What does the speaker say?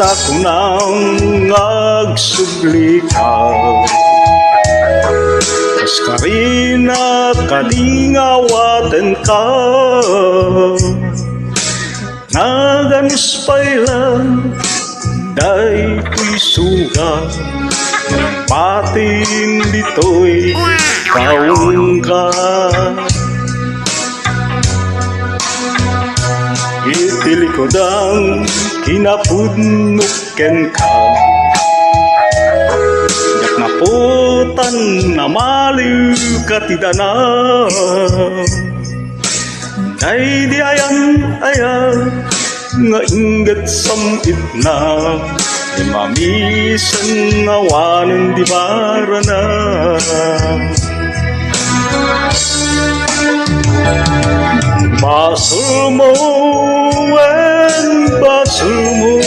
ako nang agsubli ka. Kas karina kadingawatan ka, naganuspay lang day ko'y suga, patin dito'y kaung ka. Itilikod ang kinapudnuken ka, yak naputan na maliw katidana, ay di ayan nga ingat samit na, di mamisan awanan di marana. Basul mo and basul mo